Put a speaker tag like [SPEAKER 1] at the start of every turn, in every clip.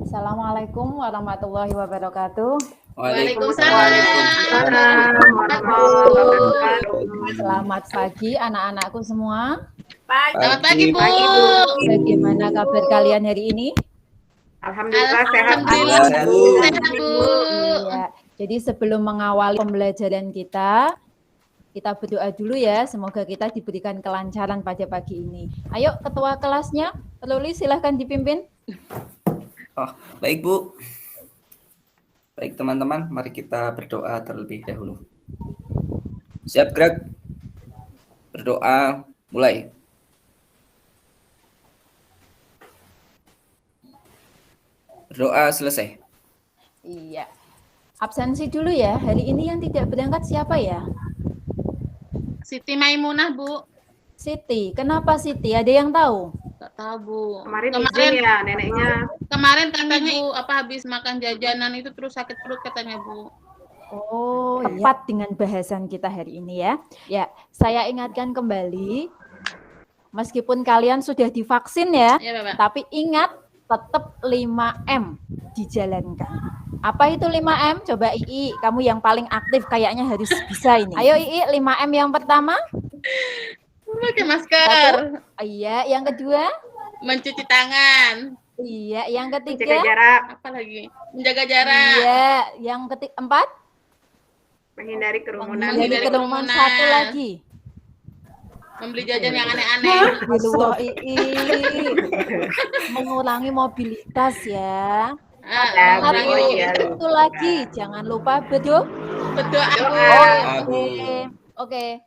[SPEAKER 1] Assalamualaikum warahmatullahi wabarakatuh.
[SPEAKER 2] Waalaikumsalam.
[SPEAKER 1] Selamat pagi anak-anakku semua.
[SPEAKER 2] Selamat pagi, Bu.
[SPEAKER 1] Bagaimana kabar kalian hari ini?
[SPEAKER 3] Alhamdulillah sehat.
[SPEAKER 2] Alhamdulillah sehat, Bu.
[SPEAKER 1] Iya. Jadi sebelum mengawali pembelajaran kita berdoa dulu ya. Semoga kita diberikan kelancaran pada pagi ini. Ayo ketua kelasnya, Luli silahkan dipimpin.
[SPEAKER 4] Oh, baik Bu. Baik teman-teman, mari kita berdoa terlebih dahulu. Siap gerak. Berdoa, mulai. Berdoa selesai.
[SPEAKER 1] Iya. Absensi dulu ya. Hari ini yang tidak berangkat siapa ya?
[SPEAKER 2] Siti Maimunah, Bu.
[SPEAKER 1] Siti. Kenapa Siti? Ada yang tahu?
[SPEAKER 2] Gak tahu, Bu.
[SPEAKER 3] Kemarin izin ya neneknya.
[SPEAKER 2] Kemarin katanya Bu, habis makan jajanan itu terus sakit perut katanya, Bu.
[SPEAKER 1] Oh, tepat dengan bahasan kita hari ini ya. Ya, saya ingatkan kembali, meskipun kalian sudah divaksin ya,
[SPEAKER 2] Bapak.
[SPEAKER 1] tapi ingat tetap 5M dijalankan. Apa itu 5M? Coba Ii, kamu yang paling aktif kayaknya harus bisa ini. Ayo Ii, 5M yang pertama.
[SPEAKER 2] Pakai masker.
[SPEAKER 1] Iya, yang kedua.
[SPEAKER 2] Mencuci tangan.
[SPEAKER 1] Iya, yang ketiga.
[SPEAKER 3] Menjaga jarak.
[SPEAKER 2] Apa lagi? Menjaga jarak.
[SPEAKER 1] Iya, yang keempat.
[SPEAKER 3] Menghindari kerumunan.
[SPEAKER 1] Menghindari kerumunan. Satu lagi.
[SPEAKER 2] Membeli jajan yang aneh-aneh.
[SPEAKER 1] Mengurangi mobilitas ya. Itu lagi, jangan lupa berdoa. Oke.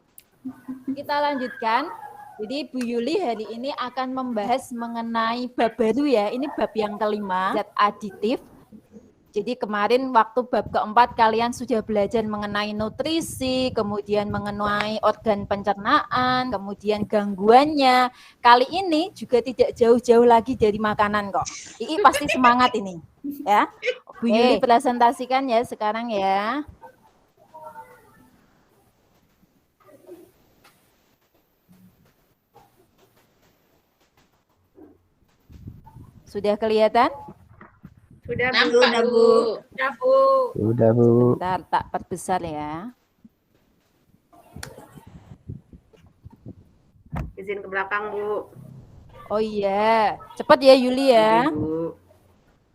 [SPEAKER 1] Kita lanjutkan. Jadi Bu Yuli hari ini akan membahas mengenai bab baru ya. Ini bab yang kelima, zat aditif. Jadi kemarin waktu bab keempat kalian sudah belajar mengenai nutrisi, kemudian mengenai organ pencernaan, kemudian gangguannya. Kali ini juga tidak jauh-jauh lagi dari makanan kok. Ii pasti semangat ini, ya. Bu Yuli presentasikan ya sekarang ya. Sudah kelihatan?
[SPEAKER 3] Sudah,
[SPEAKER 2] Nampak, Bu.
[SPEAKER 3] Sudah, Bu.
[SPEAKER 1] Bentar, tak perbesar ya.
[SPEAKER 3] Izin ke belakang, Bu.
[SPEAKER 1] Oh iya, cepat ya Yuli ya.
[SPEAKER 3] Bu.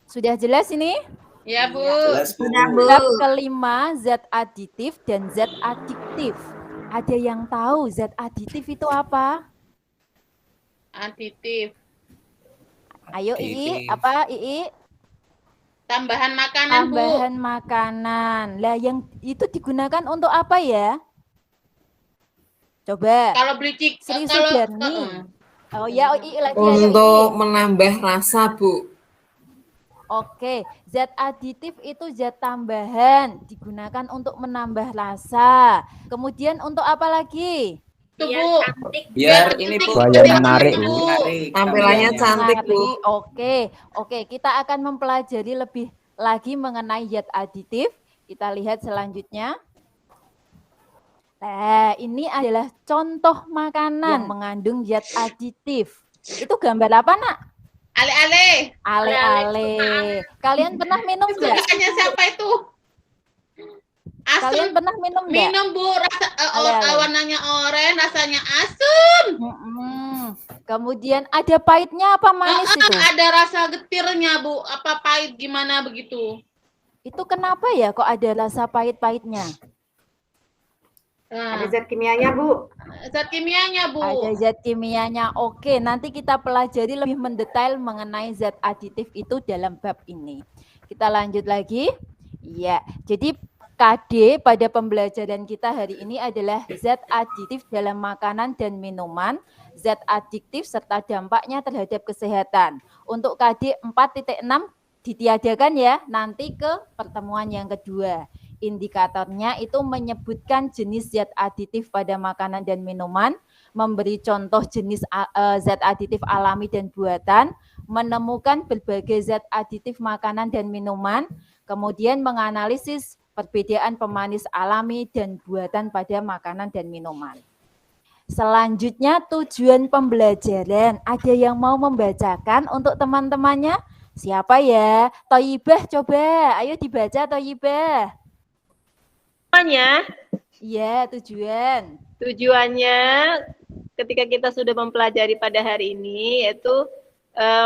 [SPEAKER 1] Sudah jelas ini?
[SPEAKER 2] Ya, Bu.
[SPEAKER 4] Jelas, Bu.
[SPEAKER 1] Bab kelima, zat aditif dan zat adiktif. Ada yang tahu zat aditif itu apa?
[SPEAKER 2] Aditif.
[SPEAKER 1] Ayo Ii, apa Ii?
[SPEAKER 2] Tambahan makanan, Bu.
[SPEAKER 1] Tambahan makanan. Lah yang itu digunakan untuk apa ya? Coba.
[SPEAKER 2] Kalau beli
[SPEAKER 1] Sri Sudarni. Oh ya, Ii lagi.
[SPEAKER 5] Untuk menambah rasa, Bu.
[SPEAKER 1] Oke, zat aditif itu zat tambahan, digunakan untuk menambah rasa. Kemudian untuk apa lagi?
[SPEAKER 2] Itu, Bu.
[SPEAKER 4] Biar ini Bu.
[SPEAKER 5] Biar menarik,
[SPEAKER 4] Bu.
[SPEAKER 5] Tampilannya cantik, Bu.
[SPEAKER 1] Oke, kita akan mempelajari lebih lagi mengenai zat aditif. Kita lihat selanjutnya. Nah, ini adalah contoh makanan yang mengandung zat aditif. Itu gambar apa, Nak?
[SPEAKER 2] Ale-ale.
[SPEAKER 1] Ale-ale. Kalian pernah minum nggak?
[SPEAKER 2] Kesukaannya siapa itu?
[SPEAKER 1] Kalian
[SPEAKER 2] Asam.
[SPEAKER 1] pernah minum nggak?
[SPEAKER 2] Minum, Bu. Rasa
[SPEAKER 1] Ale-ale.
[SPEAKER 2] warnanya oranye, rasanya asam.
[SPEAKER 1] Kemudian ada pahitnya apa manis itu?
[SPEAKER 2] Ada rasa getirnya, Bu. Apa pahit gimana begitu?
[SPEAKER 1] Itu kenapa ya kok ada rasa pahit-pahitnya?
[SPEAKER 3] Ada zat kimianya, Bu.
[SPEAKER 2] Zat kimianya, Bu.
[SPEAKER 1] Ada zat kimianya. Oke, nanti kita pelajari lebih mendetail mengenai zat aditif itu dalam bab ini. Kita lanjut lagi. Ya, jadi KD pada pembelajaran kita hari ini adalah zat aditif dalam makanan dan minuman, zat adiktif serta dampaknya terhadap kesehatan. Untuk KD 4.6 ditiadakan ya, nanti ke pertemuan yang kedua. Indikatornya itu menyebutkan jenis zat aditif pada makanan dan minuman, memberi contoh jenis zat aditif alami dan buatan, menemukan berbagai zat aditif makanan dan minuman, kemudian menganalisis perbedaan pemanis alami dan buatan pada makanan dan minuman. Selanjutnya tujuan pembelajaran. Ada yang mau membacakan untuk teman-temannya? Siapa ya? Toyibah coba. Ayo dibaca Toyibah.
[SPEAKER 6] Semuanya,
[SPEAKER 1] Iya, tujuan.
[SPEAKER 6] tujuannya ketika kita sudah mempelajari pada hari ini yaitu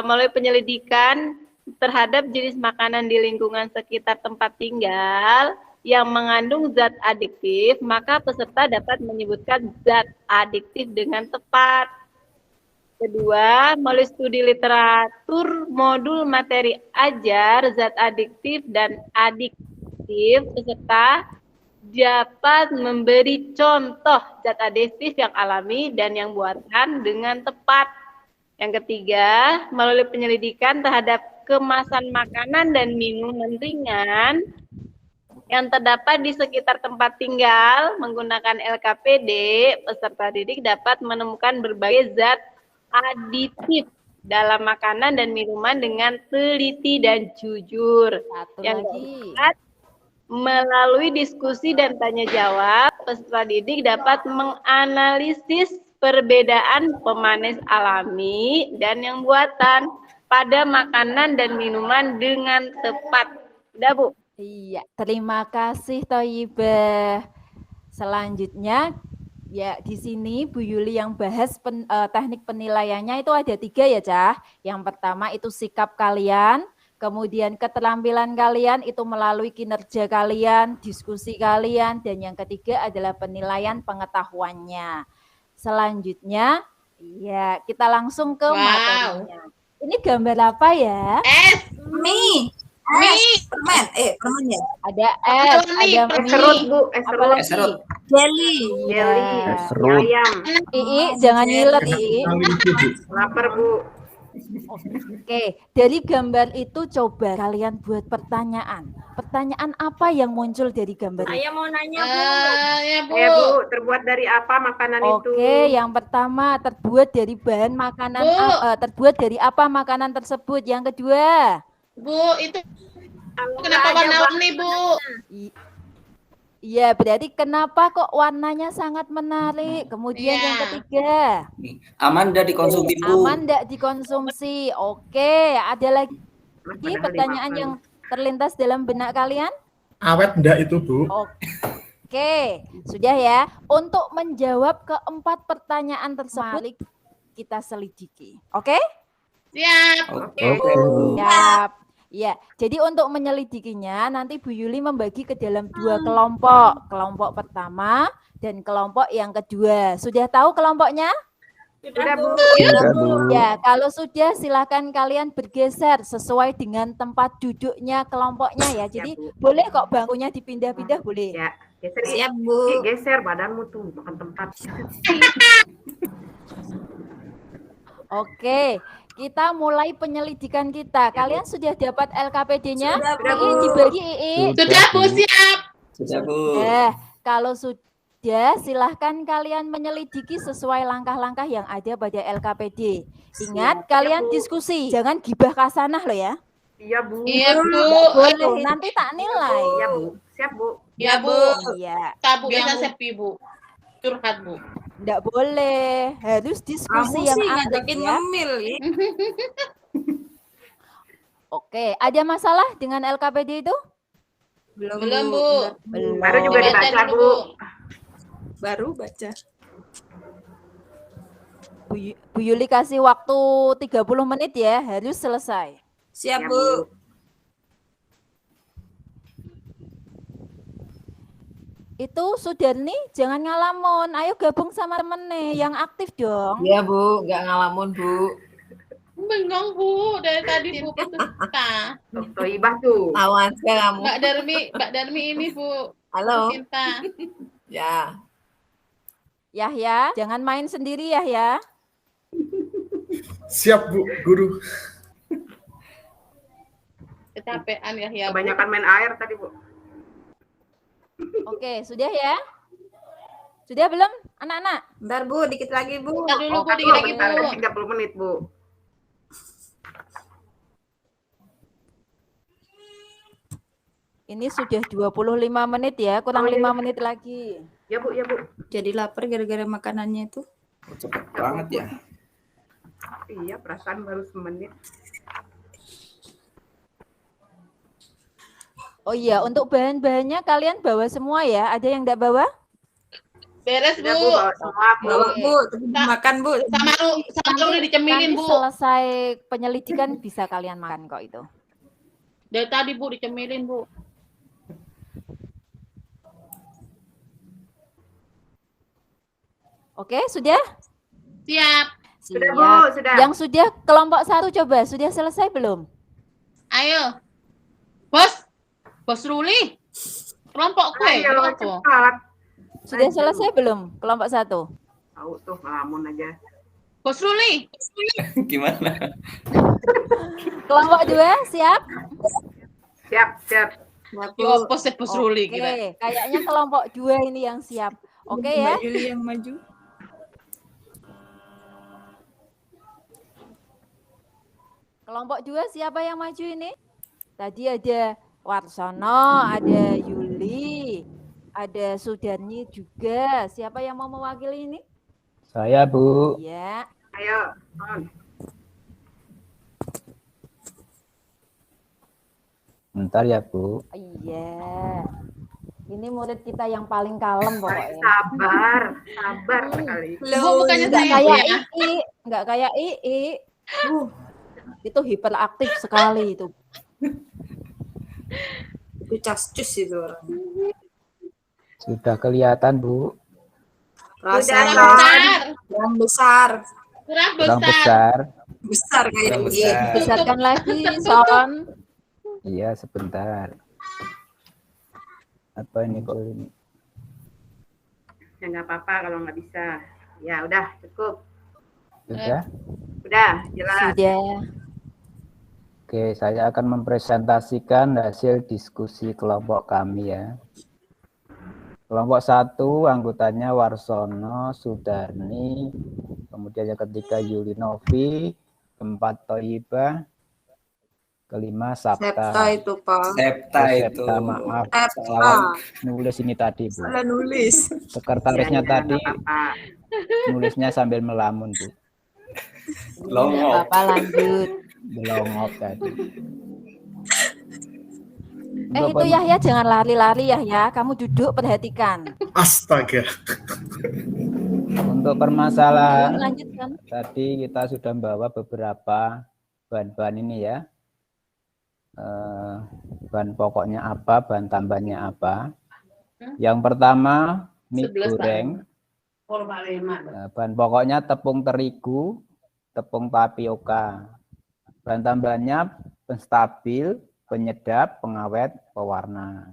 [SPEAKER 6] melalui penyelidikan terhadap jenis makanan di lingkungan sekitar tempat tinggal yang mengandung zat adiktif, maka peserta dapat menyebutkan zat adiktif dengan tepat. Kedua, melalui studi literatur modul materi ajar zat adiktif dan adiktif, peserta dapat memberi contoh zat adiktif yang alami dan yang buatan dengan tepat. Yang ketiga, melalui penyelidikan terhadap kemasan makanan dan minuman ringan yang terdapat di sekitar tempat tinggal menggunakan LKPD, peserta didik dapat menemukan berbagai zat aditif dalam makanan dan minuman dengan teliti dan jujur.
[SPEAKER 1] Satu
[SPEAKER 6] Yang
[SPEAKER 1] lagi.
[SPEAKER 6] keempat, melalui diskusi dan tanya jawab, peserta didik dapat menganalisis perbedaan pemanis alami dan yang buatan pada makanan dan minuman dengan tepat. Udah, Bu?
[SPEAKER 1] Iya, terima kasih Toyibah. Selanjutnya, ya di sini Bu Yuli yang bahas teknik penilaiannya itu ada 3 ya, Cah. Yang pertama itu sikap kalian, kemudian keterampilan kalian itu melalui kinerja kalian, diskusi kalian, dan yang ketiga adalah penilaian pengetahuannya. Selanjutnya, ya kita langsung ke materinya. Ini gambar apa ya?
[SPEAKER 7] Mie. Permen. Permen ya.
[SPEAKER 1] Ada es, ada
[SPEAKER 3] Es
[SPEAKER 1] mie,
[SPEAKER 3] serut, Bu. Es
[SPEAKER 1] apa
[SPEAKER 3] serut.
[SPEAKER 1] lagi?
[SPEAKER 4] Es serut.
[SPEAKER 7] Jelly.
[SPEAKER 3] Jelly.
[SPEAKER 1] Iya.
[SPEAKER 5] Serut.
[SPEAKER 3] Ayam.
[SPEAKER 1] Ii, jangan ngiler Ii.
[SPEAKER 3] Lapar, Bu.
[SPEAKER 1] Oke, dari gambar itu coba kalian buat pertanyaan. Pertanyaan apa yang muncul dari gambar itu?
[SPEAKER 7] Saya mau nanya, Bu.
[SPEAKER 2] Ya, Bu.
[SPEAKER 3] Bu, terbuat dari apa makanan itu?
[SPEAKER 1] Oke, yang pertama terbuat dari bahan makanan
[SPEAKER 2] Bu.
[SPEAKER 1] terbuat dari apa makanan tersebut? Yang kedua,
[SPEAKER 2] Bu, itu kenapa warna-warni, Bu?
[SPEAKER 1] iya berarti kenapa kok warnanya sangat menarik? Kemudian yang
[SPEAKER 2] Iya.
[SPEAKER 1] ketiga,
[SPEAKER 4] Nih, aman enggak dikonsumsi, Bu?
[SPEAKER 1] aman tidak dikonsumsi? Oke, ada lagi
[SPEAKER 3] Padahal
[SPEAKER 1] pertanyaan
[SPEAKER 3] dimakan.
[SPEAKER 1] yang terlintas dalam benak kalian?
[SPEAKER 8] Awet enggak itu, Bu?
[SPEAKER 1] Oke, sudah ya. Untuk menjawab keempat pertanyaan tersebut, kita selidiki. Oke?
[SPEAKER 2] Siap.
[SPEAKER 4] Oke, Bu.
[SPEAKER 1] Siap. Ya, jadi untuk menyelidikinya nanti Bu Yuli membagi ke dalam 2 kelompok. Kelompok pertama dan kelompok yang kedua. Sudah tahu kelompoknya?
[SPEAKER 3] Sudah, Bu.
[SPEAKER 5] Sudah, Bu.
[SPEAKER 1] Ya, kalau sudah silakan kalian bergeser sesuai dengan tempat duduknya kelompoknya ya. Jadi
[SPEAKER 3] Bu.
[SPEAKER 1] boleh kok bangkunya dipindah-pindah boleh.
[SPEAKER 3] Ya, geser.
[SPEAKER 7] Siap, Bu.
[SPEAKER 3] Geser badanmu tuh, makan tempat.
[SPEAKER 1] Oke, kita mulai penyelidikan kita. Kalian sudah dapat LKPD-nya?
[SPEAKER 7] Sudah, Bu.
[SPEAKER 1] Ii dibagi Ii.
[SPEAKER 2] Sudah, Bu, siap.
[SPEAKER 4] Sudah, Bu.
[SPEAKER 1] Kalau sudah, silahkan kalian menyelidiki sesuai langkah-langkah yang ada pada LKPD. Ingat, kalian diskusi, jangan gibah kasanah loh ya.
[SPEAKER 3] Iya, Bu.
[SPEAKER 2] Iya, Bu.
[SPEAKER 1] Boleh, nanti tak nilai.
[SPEAKER 3] Iya, Bu. Siap, Bu.
[SPEAKER 2] Iya, Bu.
[SPEAKER 1] Iya,
[SPEAKER 2] Tabu biasa sepi, Bu. Curhat, Bu.
[SPEAKER 1] enggak boleh. Harus diskusi
[SPEAKER 7] Kamu
[SPEAKER 1] yang
[SPEAKER 7] sih
[SPEAKER 1] aktif
[SPEAKER 7] ngajakin
[SPEAKER 1] ya.
[SPEAKER 7] ngemil ya.
[SPEAKER 1] Oke, ada masalah dengan LKPD itu?
[SPEAKER 7] Belum,
[SPEAKER 2] Belum, Bu.
[SPEAKER 1] Belum.
[SPEAKER 3] Baru juga
[SPEAKER 2] Dibaca
[SPEAKER 3] dibaca,
[SPEAKER 2] dulu,
[SPEAKER 3] Bu.
[SPEAKER 7] Baru baca.
[SPEAKER 1] Bu Yuli kasih waktu 30 menit ya, harus selesai.
[SPEAKER 7] Siap,
[SPEAKER 3] Ya,
[SPEAKER 7] Bu.
[SPEAKER 1] Itu Sudarni jangan ngalamun, ayo gabung sama temen nih yang aktif dong.
[SPEAKER 5] Iya, Bu. Nggak ngalamun, Bu.
[SPEAKER 2] Bengong, Bu. Dari tadi, Bu, putus cinta.
[SPEAKER 3] Toibah tuh.
[SPEAKER 5] Awas ya kamu.
[SPEAKER 2] Mbak Darmi ini, Bu.
[SPEAKER 5] Halo.
[SPEAKER 2] Putus cinta.
[SPEAKER 5] Ya.
[SPEAKER 1] Yahya, jangan main sendiri Yahya.
[SPEAKER 8] Siap, Bu, Guru.
[SPEAKER 2] Kecapean ya, Bu.
[SPEAKER 3] Kebanyakan main air tadi, Bu.
[SPEAKER 1] Oke, sudah ya? Sudah belum anak-anak?
[SPEAKER 7] Bentar, Bu, dikit lagi, Bu.
[SPEAKER 2] Bentar dulu, Bu,
[SPEAKER 3] Kan
[SPEAKER 2] dikit lagi,
[SPEAKER 3] bentar,
[SPEAKER 2] Bu.
[SPEAKER 3] 30 menit, Bu.
[SPEAKER 1] Ini sudah 25 menit ya, kurang 5 menit lagi.
[SPEAKER 3] Ya, Bu, ya, Bu.
[SPEAKER 7] Jadi lapar gara-gara makanannya itu.
[SPEAKER 4] Cepet banget ya.
[SPEAKER 3] Iya, perasaan baru semenit.
[SPEAKER 1] Oh iya, untuk bahan-bahannya kalian bawa semua ya? Ada yang enggak bawa?
[SPEAKER 2] Beres,
[SPEAKER 3] Sudah,
[SPEAKER 2] Bu.
[SPEAKER 3] Bu, bawa semua, Bu.
[SPEAKER 7] Bawa Bu, tapi makan Bu.
[SPEAKER 2] Sama udah dicemilin,
[SPEAKER 1] Nanti
[SPEAKER 2] Bu.
[SPEAKER 1] selesai penyelidikan bisa kalian makan kok itu.
[SPEAKER 2] Dari tadi, Bu, dicemilin, Bu.
[SPEAKER 1] Oke, sudah?
[SPEAKER 2] Siap.
[SPEAKER 3] Sudah,
[SPEAKER 1] Siap.
[SPEAKER 3] Bu, sudah.
[SPEAKER 1] Yang sudah kelompok 1 coba, sudah selesai belum?
[SPEAKER 2] Ayo. Bos Ruli. Kelompok kue.
[SPEAKER 3] Ayo,
[SPEAKER 2] Apa?
[SPEAKER 3] cepat.
[SPEAKER 1] Sudah
[SPEAKER 3] Aduh.
[SPEAKER 1] selesai belum kelompok 1?
[SPEAKER 3] Tahu tuh, ngelamun aja.
[SPEAKER 2] Bos Ruli.
[SPEAKER 4] Gimana?
[SPEAKER 1] Kelompok 2 siap?
[SPEAKER 3] Siap, siap.
[SPEAKER 2] Yo, Bos Ruli
[SPEAKER 1] Oke,
[SPEAKER 2] kira.
[SPEAKER 1] kayaknya kelompok 2 ini yang siap. Oke ya?
[SPEAKER 7] Mbak Yuli yang maju.
[SPEAKER 1] Kelompok 2 siapa yang maju ini? Tadi ada Warsono, ada Yuli, ada Sudarni juga. Siapa yang mau mewakili ini?
[SPEAKER 9] Saya, Bu.
[SPEAKER 1] Ya.
[SPEAKER 3] Ayo, on.
[SPEAKER 9] Bentar ya, Bu.
[SPEAKER 1] Iya. Ini murid kita yang paling kalem pokoknya.
[SPEAKER 3] Sabar, sabar sekali.
[SPEAKER 2] Bu, bukannya
[SPEAKER 1] Enggak
[SPEAKER 2] saya
[SPEAKER 1] kayak
[SPEAKER 2] ya.
[SPEAKER 1] Ii, enggak kayak Ii. Itu hiperaktif sekali itu.
[SPEAKER 7] Itu cascus itu orang.
[SPEAKER 9] Sudah kelihatan, Bu.
[SPEAKER 3] Sudah,
[SPEAKER 7] Rasanya
[SPEAKER 2] Besar.
[SPEAKER 7] yang besar.
[SPEAKER 2] Kurang
[SPEAKER 9] Kurang
[SPEAKER 2] besar.
[SPEAKER 9] besar.
[SPEAKER 7] Besar kayak
[SPEAKER 4] Kurang
[SPEAKER 7] ini.
[SPEAKER 4] besar.
[SPEAKER 1] Besarkan lagi, Son.
[SPEAKER 9] Iya, sebentar. Apa ini kok ini?
[SPEAKER 3] Ya nggak apa-apa kalau nggak bisa. Ya udah, cukup.
[SPEAKER 9] Sudah?
[SPEAKER 3] Udah, jelas.
[SPEAKER 1] Sudah.
[SPEAKER 9] Oke, saya akan mempresentasikan hasil diskusi kelompok kami ya. Kelompok 1 anggotanya Warsono, Sudarni, kemudian yang ketiga Yuli Novi, keempat Toyibah, kelima
[SPEAKER 7] Septa
[SPEAKER 9] Sabta.
[SPEAKER 7] itu Pak.
[SPEAKER 4] Septa itu.
[SPEAKER 9] Septa, maaf,
[SPEAKER 7] Septa.
[SPEAKER 9] salah nulis ini tadi, Bu.
[SPEAKER 7] Salah nulis.
[SPEAKER 9] Sekretarisnya
[SPEAKER 3] Ya,
[SPEAKER 9] tadi
[SPEAKER 3] nggak apa-apa.
[SPEAKER 9] nulisnya sambil melamun, Bu.
[SPEAKER 1] Enggak
[SPEAKER 4] Longok.
[SPEAKER 1] apa-apa, lanjut.
[SPEAKER 9] Belongok tadi.
[SPEAKER 1] Itu Yahya jangan lari-lari Yahya, kamu duduk perhatikan.
[SPEAKER 8] Astaga.
[SPEAKER 9] Untuk permasalahan
[SPEAKER 1] Lanjutkan.
[SPEAKER 9] tadi kita sudah membawa beberapa bahan-bahan ini ya. Bahan pokoknya apa, bahan tambahnya apa. Yang pertama mie
[SPEAKER 2] 11
[SPEAKER 9] goreng. Bahan pokoknya tepung terigu, tepung tapioka. Bahan tambahannya penstabil, penyedap, pengawet, pewarna.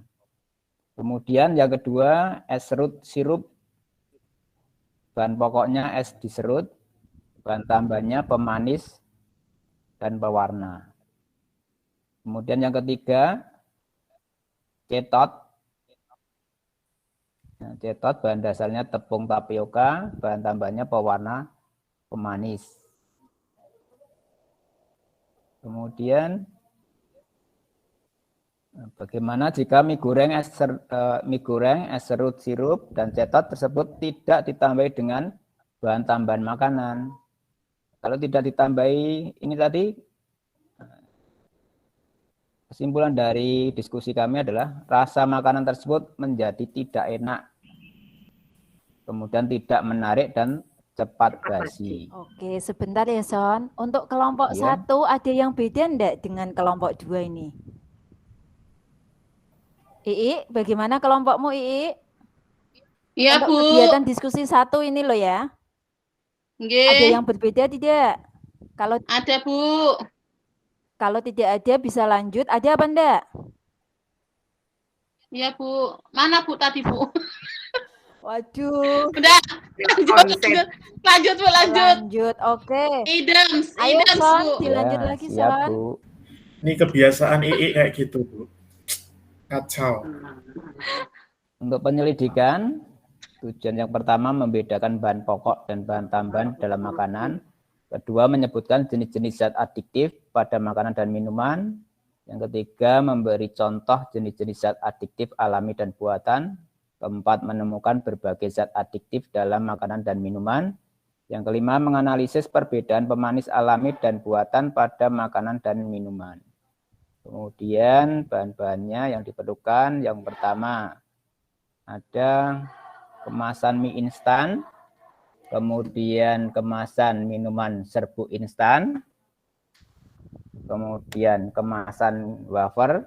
[SPEAKER 9] Kemudian yang kedua es serut sirup. Bahan pokoknya es diserut, bahan tambahnya pemanis dan pewarna. Kemudian yang ketiga cetot. Nah, cetot bahan dasarnya tepung tapioka, bahan tambahnya pewarna, pemanis. Kemudian bagaimana jika mie goreng, es serut sirup, dan cetot tersebut tidak ditambahi dengan bahan tambahan makanan? Kalau tidak ditambahi ini tadi, kesimpulan dari diskusi kami adalah rasa makanan tersebut menjadi tidak enak, kemudian tidak menarik dan cepat basi.
[SPEAKER 1] Oke, sebentar ya Son. Untuk kelompok
[SPEAKER 9] Iya.
[SPEAKER 1] 1 ada yang beda enggak dengan kelompok 2 ini? Ii, bagaimana kelompokmu Ii?
[SPEAKER 2] Iya,
[SPEAKER 1] Untuk
[SPEAKER 2] Bu.
[SPEAKER 1] kegiatan diskusi 1 ini loh ya. Ada
[SPEAKER 2] Nggih.
[SPEAKER 1] yang berbeda tidak? Kalau
[SPEAKER 2] Ada, Bu.
[SPEAKER 1] kalau tidak ada bisa lanjut. Ada apa enggak?
[SPEAKER 2] Iya, Bu. Mana Bu tadi, Bu?
[SPEAKER 1] Waduh.
[SPEAKER 2] Udah.
[SPEAKER 3] Konsep.
[SPEAKER 2] Lanjut, Bu, lanjut.
[SPEAKER 1] Lanjut. Oke.
[SPEAKER 2] Idems,
[SPEAKER 1] Ayo
[SPEAKER 2] idems,
[SPEAKER 1] Son,
[SPEAKER 2] Bu.
[SPEAKER 1] dilanjut
[SPEAKER 9] Ya,
[SPEAKER 1] lagi
[SPEAKER 9] siap,
[SPEAKER 1] Son.
[SPEAKER 9] Bu.
[SPEAKER 8] Ini kebiasaan II kayak gitu, Bu. Kacau.
[SPEAKER 9] Untuk penyelidikan, tujuan yang pertama membedakan bahan pokok dan bahan tambahan dalam makanan. Kedua, menyebutkan jenis-jenis zat adiktif pada makanan dan minuman. Yang ketiga, memberi contoh jenis-jenis zat adiktif alami dan buatan. Keempat, menemukan berbagai zat adiktif dalam makanan dan minuman. Yang kelima, menganalisis perbedaan pemanis alami dan buatan pada makanan dan minuman. Kemudian bahan-bahannya yang diperlukan, yang pertama ada kemasan mie instan, kemudian kemasan minuman serbuk instan, kemudian kemasan wafer,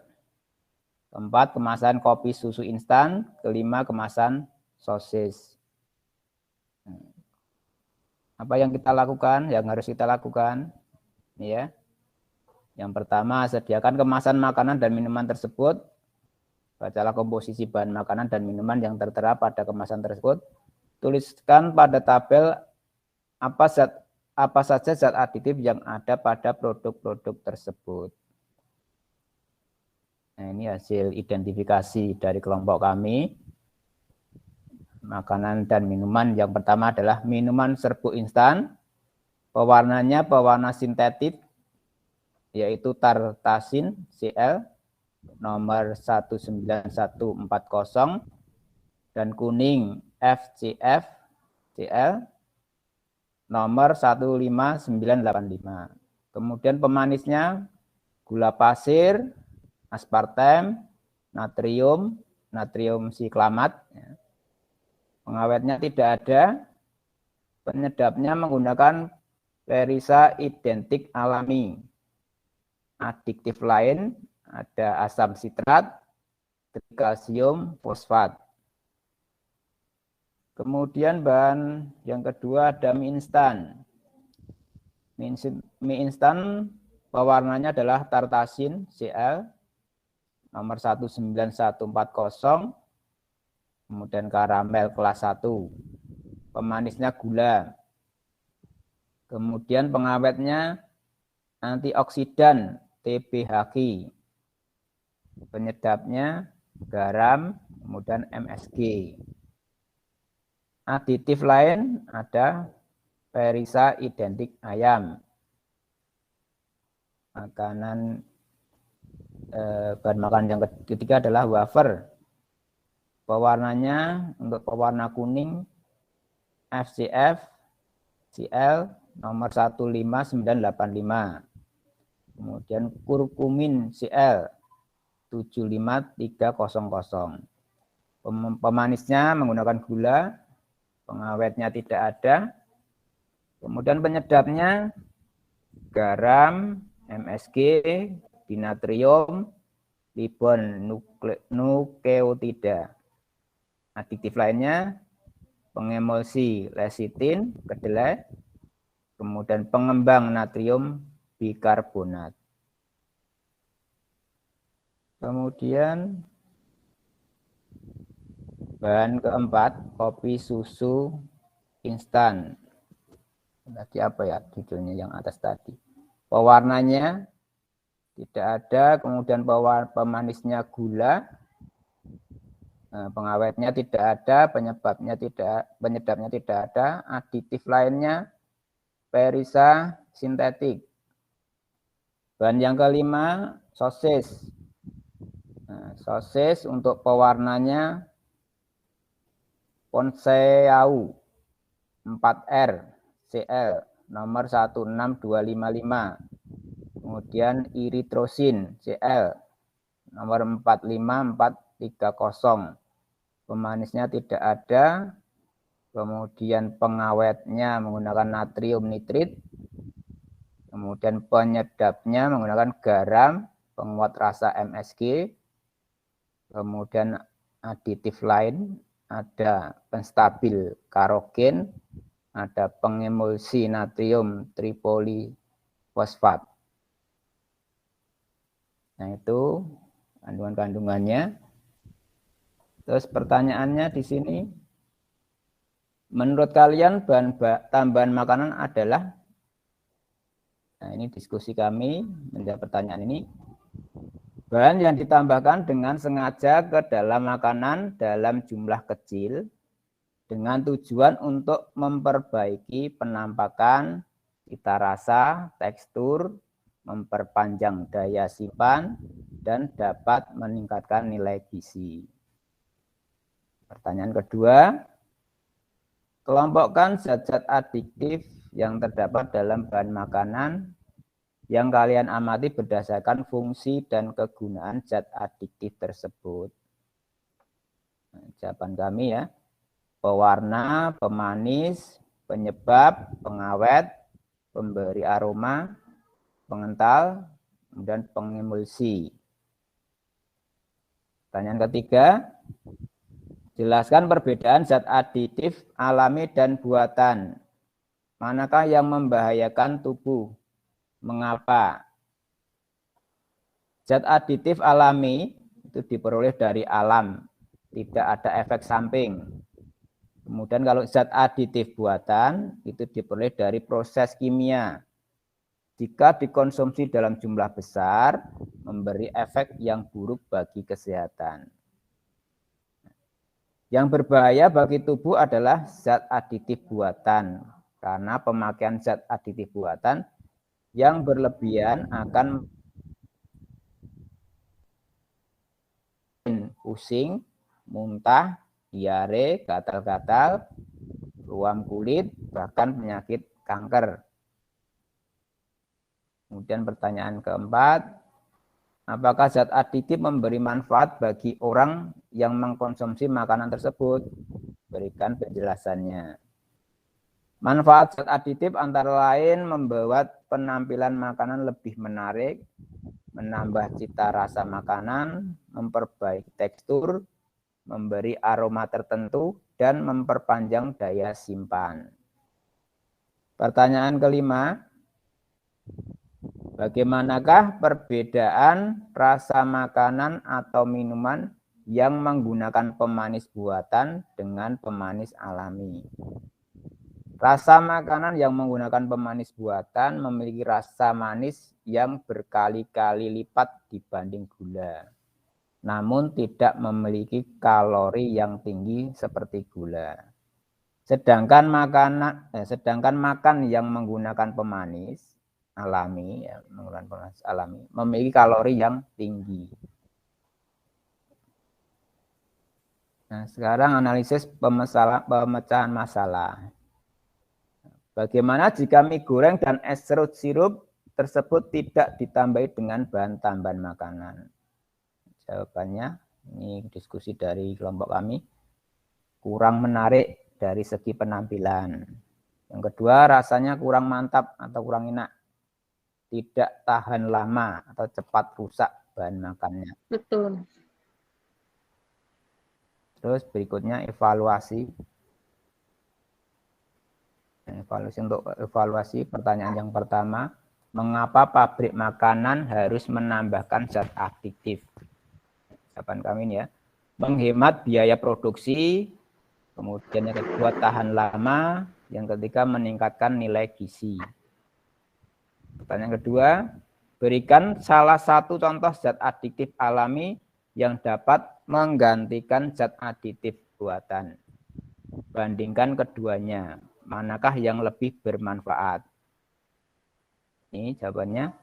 [SPEAKER 9] keempat kemasan kopi susu instan, kelima kemasan sosis. Apa yang kita lakukan, yang harus kita lakukan, ya? Yang pertama, sediakan kemasan makanan dan minuman tersebut. Bacalah komposisi bahan makanan dan minuman yang tertera pada kemasan tersebut. Tuliskan pada tabel apa saja zat aditif yang ada pada produk-produk tersebut. Nah, ini hasil identifikasi dari kelompok kami. Makanan dan minuman yang pertama adalah minuman serbuk instan. Pewarnanya pewarna sintetik, yaitu tartasin Cl nomor 19140 dan kuning FCF Cl nomor 15985. Kemudian pemanisnya gula pasir, aspartem, natrium siklamat. Pengawetnya tidak ada. Penyedapnya menggunakan perisa identik alami. Adiktif lain ada asam sitrat, kalsium fosfat. Kemudian bahan yang kedua ada mie instan. Mie instan pewarnanya adalah tartasin Cl nomor 19140, kemudian karamel kelas 1. Pemanisnya gula. Kemudian pengawetnya antioksidan TBHQ. Penyedapnya garam, kemudian MSG. Aditif lain ada perisa identik ayam. Bahan makanan yang ketiga adalah wafer. Pewarnanya untuk pewarna kuning FCF Cl nomor 15985. Kemudian kurkumin Cl 75300. Pemanisnya menggunakan gula, pengawetnya tidak ada. Kemudian penyedapnya garam, MSG, dinatrium, libon nukleotida. Adiktif lainnya pengemulsi lesitin, kedelai, kemudian pengembang natrium bikarbonat. Kemudian bahan keempat, kopi susu instan. Tadi apa ya judulnya yang atas tadi? Pewarnanya tidak ada, kemudian pemanisnya gula, pengawetnya tidak ada, penyedapnya tidak ada, aditif lainnya perisa sintetik. Bahan yang kelima, sosis. Sosis untuk pewarnanya Ponseau 4R Cl nomor 16255. Kemudian eritrosin Cl nomor 45430. Pemanisnya tidak ada. Kemudian pengawetnya menggunakan natrium nitrit. Kemudian penyedapnya menggunakan garam, penguat rasa MSG. Kemudian aditif lain ada penstabil karogen, ada pengemulsi natrium tripolifosfat. Nah, itu kandungan-kandungannya. Terus pertanyaannya di sini, menurut kalian bahan tambahan makanan adalah? Nah, ini diskusi kami menjawab pertanyaan ini. Bahan yang ditambahkan dengan sengaja ke dalam makanan dalam jumlah kecil dengan tujuan untuk memperbaiki penampakan, cita rasa, tekstur, memperpanjang daya simpan, dan dapat meningkatkan nilai gizi. Pertanyaan kedua, Kelompokkan zat-zat adiktif yang terdapat dalam bahan makanan yang kalian amati berdasarkan fungsi dan kegunaan zat adiktif tersebut. Nah, jawaban kami ya, pewarna, pemanis, penyebab, pengawet, pemberi aroma, pengental, dan pengemulsi. Pertanyaan ketiga, jelaskan perbedaan zat aditif alami dan buatan. Manakah yang membahayakan tubuh? Mengapa? Zat aditif alami itu diperoleh dari alam, tidak ada efek samping. Kemudian kalau zat aditif buatan itu diperoleh dari proses kimia. Jika dikonsumsi dalam jumlah besar, memberi efek yang buruk bagi kesehatan. Yang berbahaya bagi tubuh adalah zat aditif buatan, karena pemakaian zat aditif buatan yang berlebihan akan pusing, muntah, diare, gatal-gatal, ruam kulit, bahkan penyakit kanker. Kemudian pertanyaan keempat, apakah zat aditif memberi manfaat bagi orang yang mengkonsumsi makanan tersebut? Berikan penjelasannya. Manfaat zat aditif antara lain membuat penampilan makanan lebih menarik, menambah cita rasa makanan, memperbaiki tekstur, memberi aroma tertentu, dan memperpanjang daya simpan. Pertanyaan kelima, bagaimanakah perbedaan rasa makanan atau minuman yang menggunakan pemanis buatan dengan pemanis alami? Rasa makanan yang menggunakan pemanis buatan memiliki rasa manis yang berkali-kali lipat dibanding gula, namun tidak memiliki kalori yang tinggi seperti gula. Sedangkan makan yang menggunakan pemanis alami, memiliki kalori yang tinggi. Nah, sekarang analisis pemecahan masalah. Bagaimana jika mie goreng dan es serut sirup tersebut tidak ditambahi dengan bahan tambahan makanan? Jawabannya, ini diskusi dari kelompok kami, kurang menarik dari segi penampilan. Yang kedua, rasanya kurang mantap atau kurang enak. Tidak tahan lama atau cepat rusak bahan makannya.
[SPEAKER 2] Betul.
[SPEAKER 9] Terus berikutnya evaluasi. Untuk evaluasi pertanyaan yang pertama, mengapa pabrik makanan harus menambahkan zat adiktif? Jawaban kami ini ya, menghemat biaya produksi, kemudian yang kedua tahan lama, yang ketiga meningkatkan nilai gizi. Pertanyaan kedua, berikan salah satu contoh zat adiktif alami yang dapat menggantikan zat adiktif buatan. Bandingkan keduanya. Manakah yang lebih bermanfaat? Ini jawabannya,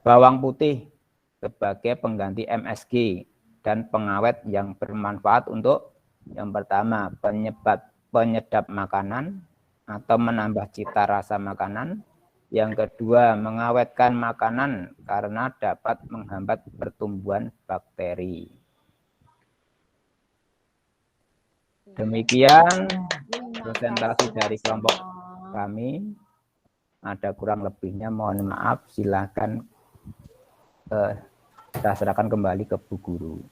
[SPEAKER 9] bawang putih sebagai pengganti MSG dan pengawet yang bermanfaat untuk yang pertama, penyedap makanan atau menambah cita rasa makanan. Yang kedua, mengawetkan makanan karena dapat menghambat pertumbuhan bakteri. Demikian presentasi dari kelompok kami. Ada kurang lebihnya, mohon maaf. Silakan kita serahkan kembali ke Bu Guru.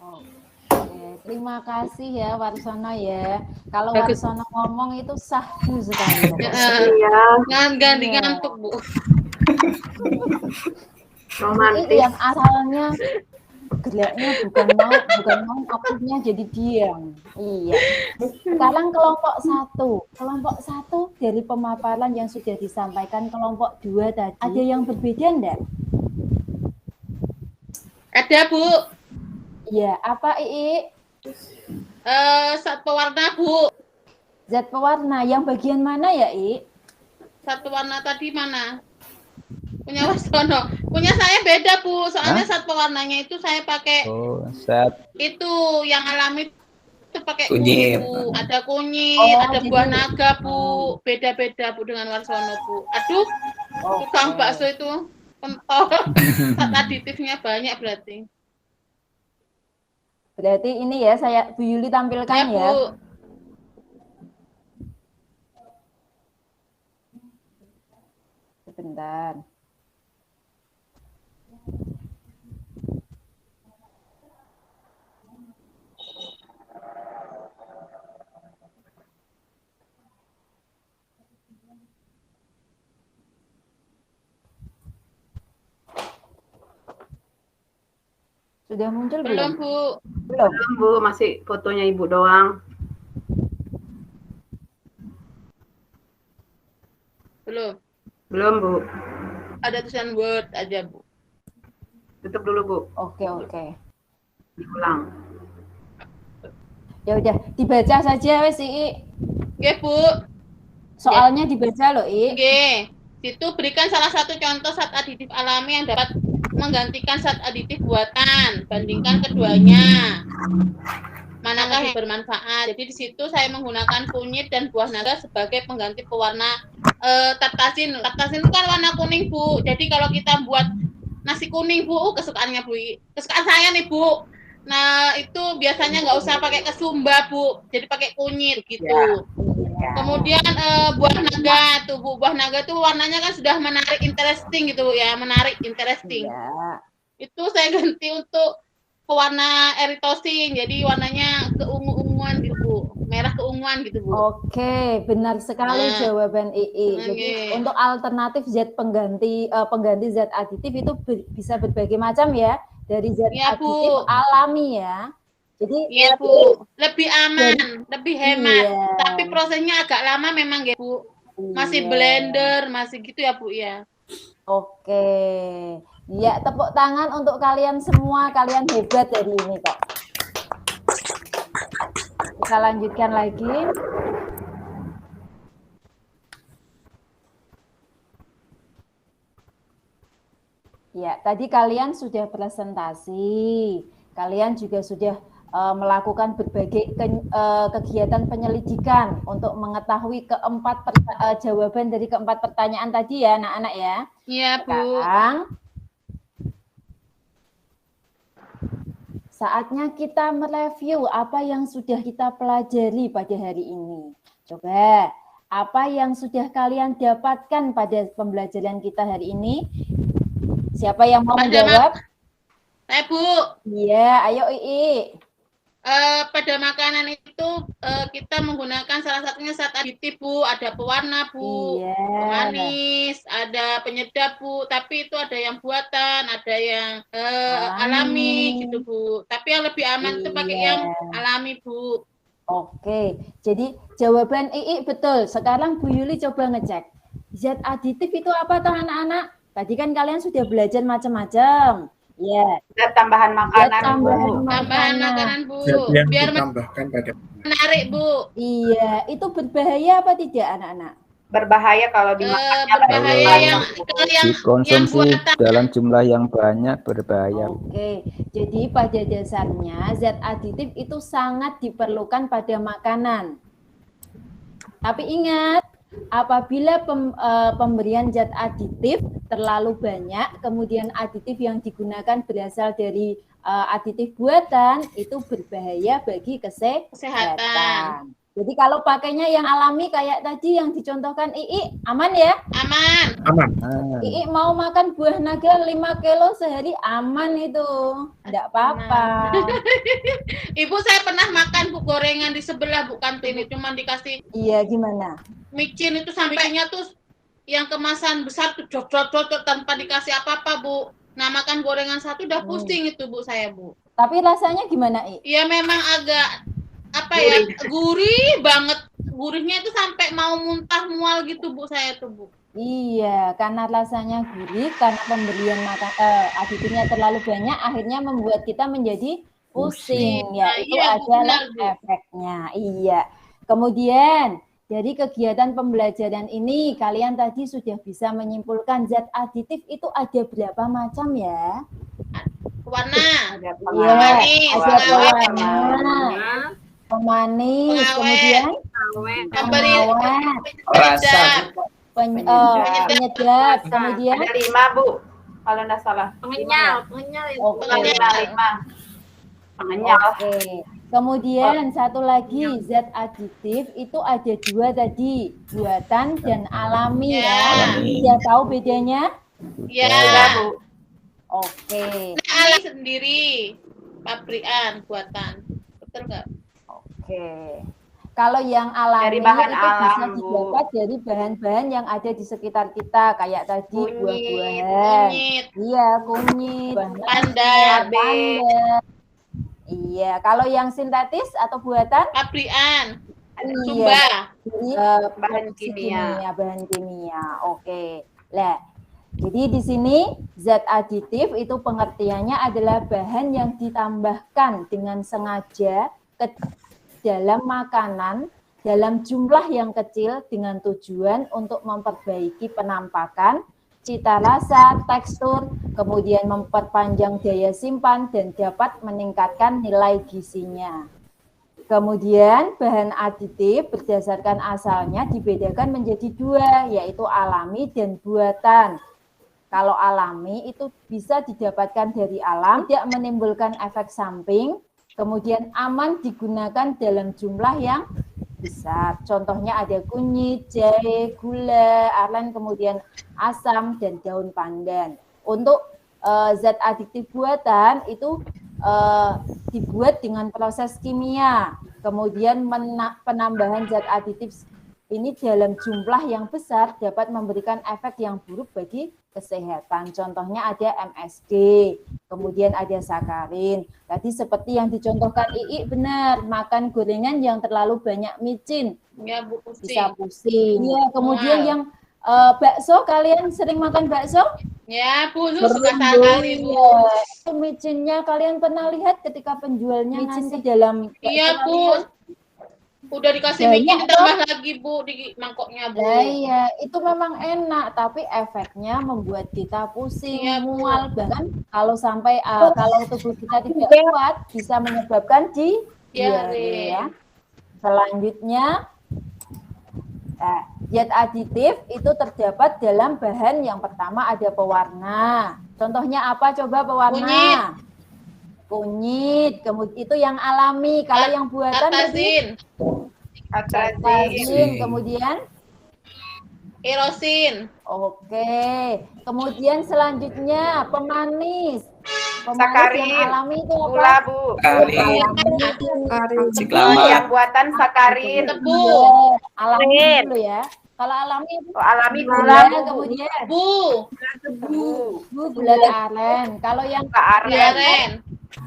[SPEAKER 1] Oke, terima kasih ya Warsono ya. Kalau Warsono ngomong itu sahdu sekali.
[SPEAKER 2] Jangan ganti ngantuk, Bu.
[SPEAKER 3] Romantis.
[SPEAKER 1] Yang asalnya gelaknya bukan mau aktifnya jadi diam. Iya. Sekarang kelompok satu dari pemaparan yang sudah disampaikan kelompok 2 tadi, ada yang berbeda enggak?
[SPEAKER 2] Ada, Bu.
[SPEAKER 1] Iya, apa Ii?
[SPEAKER 2] Zat pewarna, Bu.
[SPEAKER 1] Zat pewarna yang bagian mana ya, I?
[SPEAKER 2] Zat pewarna tadi mana? Punya Warsono. Punya saya beda, Bu. Soalnya zat pewarnanya itu saya pakai
[SPEAKER 9] zat
[SPEAKER 2] itu yang alami itu pakai
[SPEAKER 4] Kunyit.
[SPEAKER 2] kunyit, Bu. Ada kunyit,
[SPEAKER 1] Oh,
[SPEAKER 2] ada
[SPEAKER 1] jadi-
[SPEAKER 2] buah naga, Bu. Beda-beda, Bu, dengan Warsono, Bu. Aduh, tukang bakso itu pentol. Zat aditifnya banyak berarti.
[SPEAKER 1] Berarti ini ya saya Bu Yuli tampilkan
[SPEAKER 2] Ya,
[SPEAKER 1] ya.
[SPEAKER 2] Bu.
[SPEAKER 1] Sebentar. Sudah muncul
[SPEAKER 2] Belum,
[SPEAKER 1] belum?
[SPEAKER 2] Bu.
[SPEAKER 1] Belum.
[SPEAKER 3] Belum, Bu, masih fotonya Ibu doang.
[SPEAKER 2] Belum.
[SPEAKER 3] Belum, Bu.
[SPEAKER 2] Ada tulisan Word aja, Bu.
[SPEAKER 3] Tutup dulu, Bu.
[SPEAKER 1] Oke, oke.
[SPEAKER 3] Diulang.
[SPEAKER 1] Ya udah, dibaca saja wes I.
[SPEAKER 2] Oke, Bu.
[SPEAKER 1] Soalnya dibaca loh I.
[SPEAKER 2] Oke. Situ berikan salah satu contoh zat aditif alami yang dapat menggantikan zat aditif buatan. Bandingkan keduanya. Manakah yang bermanfaat? Jadi di situ saya menggunakan kunyit dan buah naga sebagai pengganti pewarna tartasin. Tartasin itu kan warna kuning, Bu. Jadi kalau kita buat nasi kuning, Bu, kesukaannya Bu, kesukaan saya nih, Bu. Nah, itu biasanya nggak usah pakai kesumba, Bu. Jadi pakai kunyit gitu. Kemudian buah naga tuh, Bu. Buah naga tuh warnanya kan sudah menarik, interesting gitu ya, menarik, interesting.
[SPEAKER 1] Ya.
[SPEAKER 2] Itu saya ganti untuk pewarna erythrosin, jadi warnanya keungu-unguan gitu, Bu. Merah keunguan gitu, Bu.
[SPEAKER 1] Oke, benar sekali
[SPEAKER 2] Nah.
[SPEAKER 1] jawaban II. Jadi
[SPEAKER 2] Oke.
[SPEAKER 1] untuk alternatif zat pengganti zat aditif itu bisa berbagai macam ya, dari zat
[SPEAKER 2] Iya, Bu.
[SPEAKER 1] aditif alami ya. Jadi
[SPEAKER 2] Iya, Bu. Lebih aman, lebih hemat.
[SPEAKER 1] Iya.
[SPEAKER 2] Tapi prosesnya agak lama memang ya, Bu. Masih
[SPEAKER 1] Iya.
[SPEAKER 2] blender, masih gitu ya, Bu ya.
[SPEAKER 1] Oke. Ya, tepuk tangan untuk kalian semua, kalian hebat dari ini kok. Kita lanjutkan lagi. Ya, tadi kalian sudah presentasi. Kalian juga sudah melakukan berbagai kegiatan penyelidikan untuk mengetahui jawaban dari keempat pertanyaan tadi ya, anak-anak ya.
[SPEAKER 2] Iya, Bu.
[SPEAKER 1] Sekarang saatnya kita mereview apa yang sudah kita pelajari pada hari ini. Coba, apa yang sudah kalian dapatkan pada pembelajaran kita hari ini? Siapa yang mau menjawab?
[SPEAKER 2] Saya, Bu.
[SPEAKER 1] Iya, ayo II.
[SPEAKER 2] Pada makanan itu kita menggunakan salah satunya zat aditif, Bu. Ada pewarna, Bu.
[SPEAKER 1] Iya.
[SPEAKER 2] Pemanis, ada penyedap, Bu. Tapi itu ada yang buatan, ada yang alami gitu, Bu. Tapi yang lebih aman itu pakai
[SPEAKER 1] Iya.
[SPEAKER 2] yang alami, Bu.
[SPEAKER 1] Oke, jadi jawaban II betul. Sekarang Bu Yuli coba ngecek. Zat aditif itu apa toh anak-anak? Tadi kan kalian sudah belajar macam-macam. Ya,
[SPEAKER 3] Zat tambahan makanan,
[SPEAKER 1] tambahan
[SPEAKER 3] Bu.
[SPEAKER 2] Tambahan makanan, Bu.
[SPEAKER 8] Zat yang
[SPEAKER 2] Biar
[SPEAKER 8] ditambahkan pada
[SPEAKER 2] menarik, Bu.
[SPEAKER 1] iya. Itu berbahaya apa tidak anak-anak?
[SPEAKER 3] Berbahaya kalau dimakannya
[SPEAKER 2] Berbahaya
[SPEAKER 3] banyak.
[SPEAKER 2] yang kalau yang
[SPEAKER 9] Dikonsumsi
[SPEAKER 2] buatan.
[SPEAKER 9] dalam jumlah yang banyak berbahaya.
[SPEAKER 1] Oke, jadi pada dasarnya zat aditif itu sangat diperlukan pada makanan. Tapi ingat, apabila pemberian zat aditif terlalu banyak, kemudian aditif yang digunakan berasal dari aditif buatan, itu berbahaya bagi kesehatan. Jadi kalau pakainya yang alami kayak tadi yang dicontohkan II, aman ya?
[SPEAKER 2] Aman.
[SPEAKER 8] aman.
[SPEAKER 1] II mau makan buah naga 5 kilo sehari, aman itu. Enggak apa-apa.
[SPEAKER 2] Ibu, saya pernah makan, Bu, gorengan di sebelah, Bu, kantin. Cuma dikasih
[SPEAKER 1] Iya, gimana?
[SPEAKER 2] micin itu sampainya tuh yang kemasan besar tuh dot tanpa dikasih apa-apa, Bu. Nah, makan gorengan satu udah pusing itu, Bu, saya, Bu.
[SPEAKER 1] Tapi rasanya gimana, I?
[SPEAKER 2] Ya memang agak gurih banget. Gurihnya itu sampai mau muntah mual gitu, Bu, saya tuh, Bu.
[SPEAKER 1] Iya, karena rasanya gurih, karena pemberian aditifnya terlalu banyak, akhirnya membuat kita menjadi pusing. Ya,
[SPEAKER 2] Nah,
[SPEAKER 1] itu
[SPEAKER 2] iya, Bu,
[SPEAKER 1] adalah
[SPEAKER 2] benar, Bu.
[SPEAKER 1] efeknya. Iya. Kemudian, dari kegiatan pembelajaran ini, kalian tadi sudah bisa menyimpulkan zat aditif itu ada berapa macam ya?
[SPEAKER 2] Warna,
[SPEAKER 3] Ada
[SPEAKER 1] Iya,
[SPEAKER 2] manis,
[SPEAKER 1] ada
[SPEAKER 2] pengawet,
[SPEAKER 1] pewarna, Pemanis,
[SPEAKER 2] Pengawet.
[SPEAKER 1] kemudian
[SPEAKER 2] Pemberi
[SPEAKER 1] pengawet,
[SPEAKER 4] Rasa,
[SPEAKER 1] penyedap, kemudian
[SPEAKER 3] Ada 5, Bu. Kalau nggak salah.
[SPEAKER 7] Pengenyal,
[SPEAKER 1] oke.
[SPEAKER 3] Pengenyal.
[SPEAKER 1] Oke. Kemudian satu lagi zat aditif itu ada 2 tadi, buatan dan alami ya. Sudah tahu bedanya?
[SPEAKER 2] ya.
[SPEAKER 3] Bu.
[SPEAKER 1] Oke.
[SPEAKER 2] Alami sendiri, pabrikan, buatan. Betul nggak?
[SPEAKER 1] Oke. Kalau yang alami
[SPEAKER 3] Dari bahan
[SPEAKER 1] itu bisa
[SPEAKER 3] alam, Bu.
[SPEAKER 1] didapat dari bahan-bahan yang ada di sekitar kita, kayak tadi
[SPEAKER 3] Kunyit,
[SPEAKER 1] buah-buahan.
[SPEAKER 2] Kunyit,
[SPEAKER 1] Iya, kunyit,
[SPEAKER 2] pandan,
[SPEAKER 1] pandan. Iya, kalau yang sintetis atau buatan?
[SPEAKER 2] pabrikan,
[SPEAKER 1] Iya.
[SPEAKER 2] sumba.
[SPEAKER 1] Jadi,
[SPEAKER 3] Bahan
[SPEAKER 1] produksi
[SPEAKER 3] kimia.
[SPEAKER 1] bahan kimia. Oke. Lah, jadi di sini zat aditif itu pengertiannya adalah bahan yang ditambahkan dengan sengaja ke dalam makanan dalam jumlah yang kecil dengan tujuan untuk memperbaiki penampakan, cita rasa, tekstur, kemudian memperpanjang daya simpan dan dapat meningkatkan nilai gizinya. Kemudian bahan aditif berdasarkan asalnya dibedakan menjadi 2, yaitu alami dan buatan. Kalau alami itu bisa didapatkan dari alam, tidak menimbulkan efek samping, kemudian aman digunakan dalam jumlah yang besar. Contohnya ada kunyit, jahe, gula, aren, kemudian asam, dan daun pandan. Untuk zat adiktif buatan itu dibuat dengan proses kimia. Kemudian penambahan zat aditif ini dalam jumlah yang besar dapat memberikan efek yang buruk bagi kesehatan. Contohnya ada MSG, kemudian ada sakarin. Tadi seperti yang dicontohkan Ii benar, makan gorengan yang terlalu banyak micin
[SPEAKER 2] Ya, Bu,
[SPEAKER 1] bisa
[SPEAKER 2] pusing.
[SPEAKER 1] pusing. Iya, kemudian
[SPEAKER 2] Mual.
[SPEAKER 1] yang bakso, kalian sering makan bakso?
[SPEAKER 2] Ya, Bu, lu suka sekali, Bu.
[SPEAKER 1] Itu micinnya kalian pernah lihat ketika penjualnya ngasih dalam
[SPEAKER 2] Iya, Bu. Udah dikasih
[SPEAKER 1] Banyak,
[SPEAKER 2] micin ditambah lagi, Bu, di mangkoknya, Bu.
[SPEAKER 1] Nah, iya, itu memang enak, tapi efeknya membuat kita pusing,
[SPEAKER 2] Iya, Bu.
[SPEAKER 1] mual, bahkan kalau sampai kalau tubuh kita tidak kuat bisa menyebabkan diare ya. Selanjutnya, zat aditif itu terdapat dalam bahan yang pertama ada pewarna. Contohnya apa? Coba pewarna. Kunyit, kemudian itu yang alami. Kalau yang buatan tadi
[SPEAKER 2] Atrazin,
[SPEAKER 1] atrazin, kemudian
[SPEAKER 2] erosin,
[SPEAKER 1] oke. Kemudian selanjutnya pemanis. Pemanis
[SPEAKER 3] Sakarin.
[SPEAKER 1] yang alami itu
[SPEAKER 3] Gula,
[SPEAKER 1] apa?
[SPEAKER 3] Bu.
[SPEAKER 4] kali,
[SPEAKER 3] Kalau
[SPEAKER 4] siklama,
[SPEAKER 3] yang buatan sakarin.
[SPEAKER 2] tebu,
[SPEAKER 1] Alami dulu ya. Kalau alami itu
[SPEAKER 3] Oh, alami gula,
[SPEAKER 1] gula,
[SPEAKER 3] Bu.
[SPEAKER 1] kemudian
[SPEAKER 2] Bu,
[SPEAKER 1] gula aren. Kalau yang
[SPEAKER 3] Gula aren,
[SPEAKER 2] aren,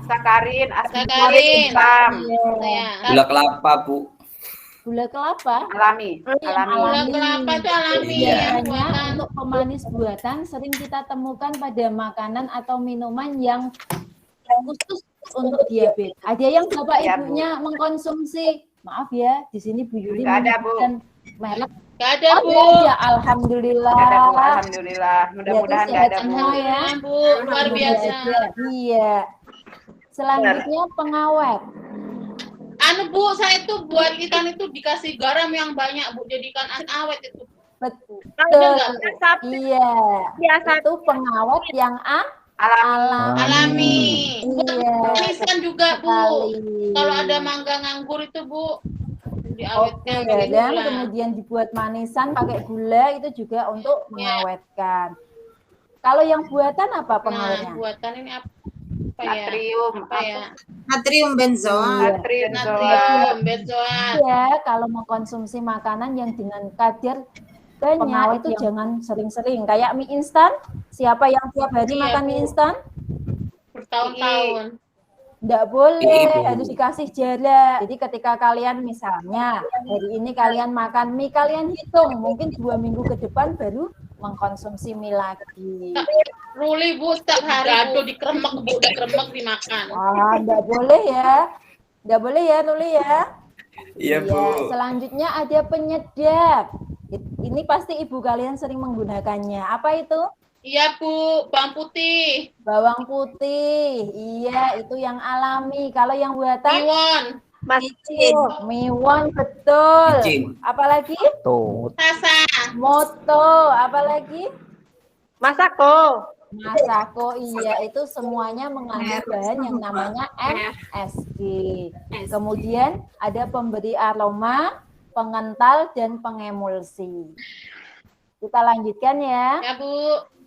[SPEAKER 3] sakarin, asam
[SPEAKER 2] Sakarin.
[SPEAKER 3] hitam.
[SPEAKER 2] ya.
[SPEAKER 4] gula kelapa, Bu.
[SPEAKER 1] gula kelapa
[SPEAKER 3] Alami. Alami.
[SPEAKER 2] Gula kelapa itu alami
[SPEAKER 4] Iya.
[SPEAKER 2] yang
[SPEAKER 1] biasanya
[SPEAKER 2] buatan.
[SPEAKER 1] untuk pemanis buatan sering kita temukan pada makanan atau minuman yang khusus untuk diabetes. Ada yang bapak
[SPEAKER 3] Iya, Bu.
[SPEAKER 1] ibunya mengkonsumsi, maaf ya, di sini Bu Yuli
[SPEAKER 3] Nggak ada, Bu.
[SPEAKER 1] menyebutkan merek.
[SPEAKER 2] Gak ada,
[SPEAKER 1] Oh,
[SPEAKER 2] Bu.
[SPEAKER 1] ya, alhamdulillah.
[SPEAKER 3] Nggak ada, Bu. Alhamdulillah. Mudah-mudahan
[SPEAKER 1] Berarti
[SPEAKER 3] nggak ada,
[SPEAKER 1] sehat
[SPEAKER 3] Bu.
[SPEAKER 1] semua ya.
[SPEAKER 2] Bu, luar biasa.
[SPEAKER 1] Iya. Selanjutnya pengawet.
[SPEAKER 2] Anu, Bu, saya itu buat ikan itu dikasih garam yang banyak, Bu, jadikan awet itu.
[SPEAKER 1] Betul.
[SPEAKER 2] Ada nggak, Bu?
[SPEAKER 1] Iya. Itu pengawet yang
[SPEAKER 3] Alami.
[SPEAKER 2] Alami.
[SPEAKER 1] Iya.
[SPEAKER 2] Manisan juga, Bu.
[SPEAKER 1] Sekali.
[SPEAKER 2] Kalau ada mangga nganggur itu, Bu,
[SPEAKER 1] Oke,
[SPEAKER 2] diawetkan pakai
[SPEAKER 1] dan
[SPEAKER 2] gula.
[SPEAKER 1] kemudian dibuat manisan pakai gula itu juga untuk mengawetkan. Kalau yang buatan apa
[SPEAKER 2] Nah,
[SPEAKER 1] pengawetnya?
[SPEAKER 2] buatan ini apa ya?
[SPEAKER 3] Natrium.
[SPEAKER 2] Apa ya?
[SPEAKER 7] Natrium benzoat.
[SPEAKER 3] Natrium.
[SPEAKER 2] Natrium, benzoat.
[SPEAKER 1] Ya, kalau mengkonsumsi makanan yang dengan kadar banyak
[SPEAKER 3] Pengawet
[SPEAKER 1] itu
[SPEAKER 3] yang-
[SPEAKER 1] jangan sering-sering. Kayak mie instan, siapa yang tiap hari
[SPEAKER 2] Iya,
[SPEAKER 1] makan
[SPEAKER 2] Bu.
[SPEAKER 1] mie instan?
[SPEAKER 2] Bertahun-tahun.
[SPEAKER 1] Enggak boleh,
[SPEAKER 4] Ibu.
[SPEAKER 1] harus dikasih jarak. Jadi ketika kalian misalnya hari ini kalian makan mie, kalian hitung mungkin 2 minggu ke depan baru mengkonsumsi mie lagi.
[SPEAKER 2] Ruli, Bu, setiap hari, Bu, dikremek, Bu, dikremek dimakan.
[SPEAKER 1] Ah, enggak boleh ya. Enggak boleh ya, Nuli ya.
[SPEAKER 4] Iya, Bu.
[SPEAKER 1] Selanjutnya ada penyedap. Ini pasti ibu kalian sering menggunakannya. Apa itu?
[SPEAKER 2] Iya, Bu, bawang putih,
[SPEAKER 1] Bawang putih. Iya, itu yang alami. Kalau yang buatan
[SPEAKER 2] kliwon,
[SPEAKER 6] Masjid.
[SPEAKER 1] Miwon, betul.
[SPEAKER 4] Izin.
[SPEAKER 1] Apalagi?
[SPEAKER 9] Tuh.
[SPEAKER 2] Sasa.
[SPEAKER 1] Moto, apalagi?
[SPEAKER 6] Masako.
[SPEAKER 1] Masako, iya, itu semuanya mengandung bahan yang namanya MSG. Kemudian ada pemberi aroma, pengental, dan pengemulsi. Kita lanjutkan ya.
[SPEAKER 2] Ya, Bu.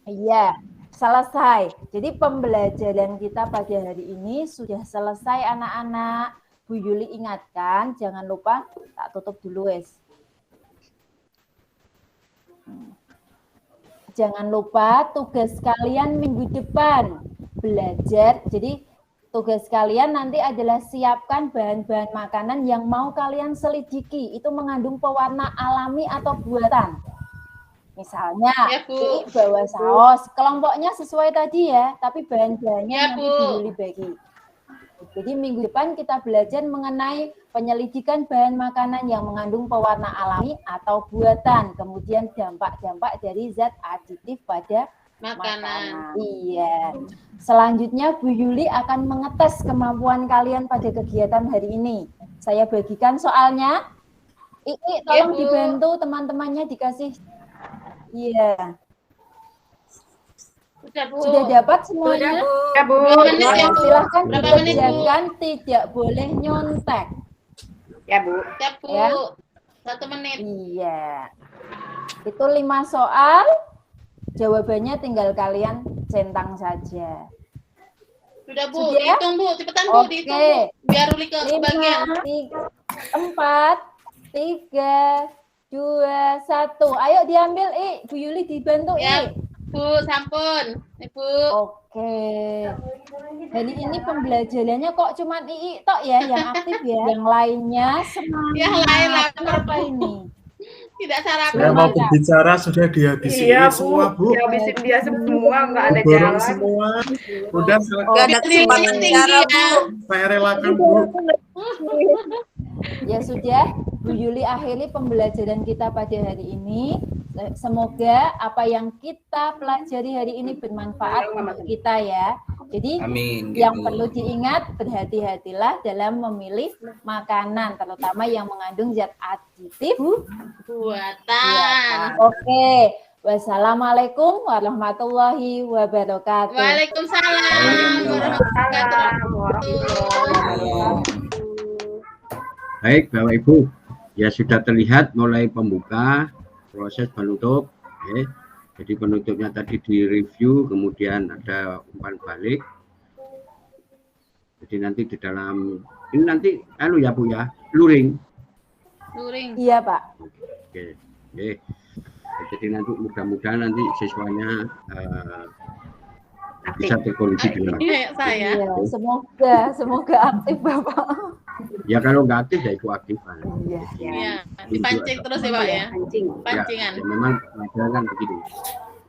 [SPEAKER 1] Iya, selesai. Jadi pembelajaran kita pada hari ini sudah selesai anak-anak. Bu Yuli ingatkan, jangan lupa, tak tutup dulu wes. Jangan lupa tugas kalian minggu depan belajar. Jadi tugas kalian nanti adalah siapkan bahan-bahan makanan yang mau kalian selidiki. Itu mengandung pewarna alami atau buatan. Misalnya,
[SPEAKER 2] Ya, Bu.
[SPEAKER 1] Ii bawa saus. Kelompoknya sesuai tadi ya, tapi bahan-bahannya
[SPEAKER 2] Ya,
[SPEAKER 1] nanti
[SPEAKER 2] Bu.
[SPEAKER 1] Bu Yuli bagi. Jadi minggu depan kita belajar mengenai penyelidikan bahan makanan yang mengandung pewarna alami atau buatan, kemudian dampak-dampak dari zat aditif pada makanan. Iya. Selanjutnya Bu Yuli akan mengetes kemampuan kalian pada kegiatan hari ini. Saya bagikan soalnya. Ii tolong
[SPEAKER 2] Bu.
[SPEAKER 1] dibantu teman-temannya dikasih. Iya.
[SPEAKER 2] Sudah, Bu.
[SPEAKER 1] Sudah dapat semuanya?
[SPEAKER 3] Ya, Bu.
[SPEAKER 2] 2 menit ya, Bu.
[SPEAKER 1] Silahkan
[SPEAKER 2] Berapa menit, Bu?
[SPEAKER 1] dikerjakan, tidak boleh nyontek.
[SPEAKER 3] Ya, Bu.
[SPEAKER 2] Ya, Bu.
[SPEAKER 1] Ya.
[SPEAKER 2] 1 menit.
[SPEAKER 1] Iya. Itu 5 soal. Jawabannya tinggal kalian centang saja.
[SPEAKER 2] Sudah, Bu.
[SPEAKER 1] Sudah?
[SPEAKER 2] Dihitung, Bu. Cepetan, Bu.
[SPEAKER 1] Oke.
[SPEAKER 2] Dihitung, Bu. Biar Uli ke
[SPEAKER 1] 5,
[SPEAKER 2] bagian.
[SPEAKER 1] 4, 3, 2, 1. Ayo diambil, Bu Yuli dibantu,
[SPEAKER 2] Ya, Bu. Sampun. Ibu.
[SPEAKER 1] Oke. Hari ini pembelajarannya kok cuman Ii tok ya yang aktif ya. Yang lainnya semangat.
[SPEAKER 2] Yang lain lah.
[SPEAKER 1] Kenapa ini?
[SPEAKER 2] Tidak sarapan.
[SPEAKER 8] Saya mau berbicara sudah dihabisi
[SPEAKER 3] Iya,
[SPEAKER 8] semua, Bu.
[SPEAKER 3] Dihabisin dia semua, nggak ada
[SPEAKER 8] Borong
[SPEAKER 3] jalan.
[SPEAKER 8] semua. Udah,
[SPEAKER 5] Nggak ada kesempatan
[SPEAKER 2] Tinggi
[SPEAKER 5] bicara,
[SPEAKER 2] ya.
[SPEAKER 8] saya relakan, Bu.
[SPEAKER 1] Ya sudah, Bu Yuli akhiri pembelajaran kita pada hari ini. Semoga apa yang kita pelajari hari ini bermanfaat untuk kita ya. Jadi
[SPEAKER 4] Amin.
[SPEAKER 1] yang
[SPEAKER 4] gitu.
[SPEAKER 1] perlu diingat, berhati-hatilah dalam memilih makanan, terutama yang mengandung zat aditif.
[SPEAKER 2] Buatan.
[SPEAKER 1] Oke, wassalamualaikum warahmatullahi wabarakatuh.
[SPEAKER 2] Waalaikumsalam warahmatullahi wabarakatuh.
[SPEAKER 10] Baik, Bapak Ibu, ya sudah terlihat mulai pembuka, proses penutup. Oke. Jadi penutupnya tadi di review, kemudian ada umpan balik. Jadi nanti di dalam ini nanti ya Bu ya, luring.
[SPEAKER 2] Luring.
[SPEAKER 1] Iya Pak.
[SPEAKER 10] Oke. Oke. Jadi nanti mudah-mudahan nanti siswanya bisa terkondisi dengan
[SPEAKER 2] Kayak saya.
[SPEAKER 1] Iya, semoga aktif Bapak.
[SPEAKER 10] ya kalau nggak aktif ya itu aktifan.
[SPEAKER 1] Iya.
[SPEAKER 2] Iya. Dipancing terus ya, Pak ya.
[SPEAKER 3] Pancing.
[SPEAKER 2] Pancingan.
[SPEAKER 10] Ya, memang pelajaran kan begitu.